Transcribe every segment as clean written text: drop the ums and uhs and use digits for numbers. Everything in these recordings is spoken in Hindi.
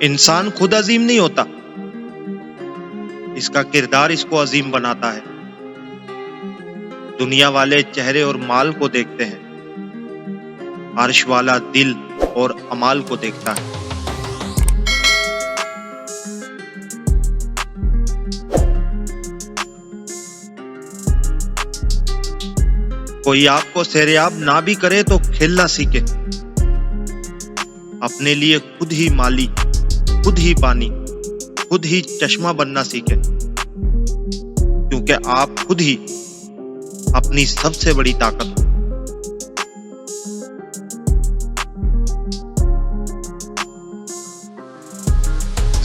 इंसान खुद अजीम नहीं होता, इसका किरदार इसको अजीम बनाता है। दुनिया वाले चेहरे और माल को देखते हैं, अर्श वाला दिल और अमाल को देखता है। कोई आपको सरेआब ना भी करे तो खेलना सीखे, अपने लिए खुद ही माली, खुद ही पानी, खुद ही चश्मा बनना सीखे, क्योंकि आप खुद ही अपनी सबसे बड़ी ताकत हो।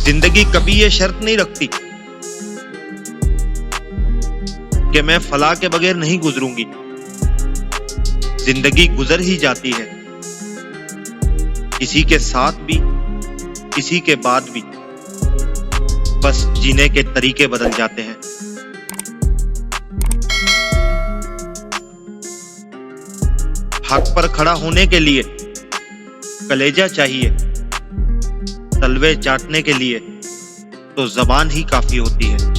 जिंदगी कभी ये शर्त नहीं रखती कि मैं फलां के बगैर नहीं गुजरूंगी। जिंदगी गुजर ही जाती है, किसी के साथ भी, किसी के बाद भी। बस जीने के तरीके बदल जाते हैं। हक पर खड़ा होने के लिए कलेजा चाहिए, तलवे चाटने के लिए तो जबान ही काफी होती है।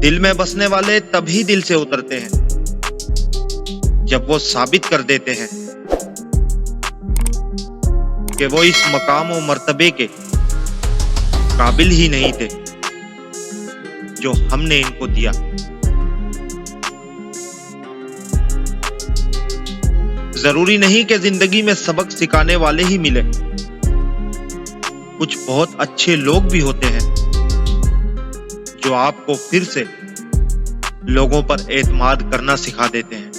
दिल में बसने वाले तभी दिल से उतरते हैं जब वो साबित कर देते हैं कि वो इस मकाम और मर्तबे के काबिल ही नहीं थे जो हमने इनको दिया। जरूरी नहीं कि जिंदगी में सबक सिखाने वाले ही मिले, कुछ बहुत अच्छे लोग भी होते हैं जो आपको फिर से लोगों पर एतमाद करना सिखा देते हैं।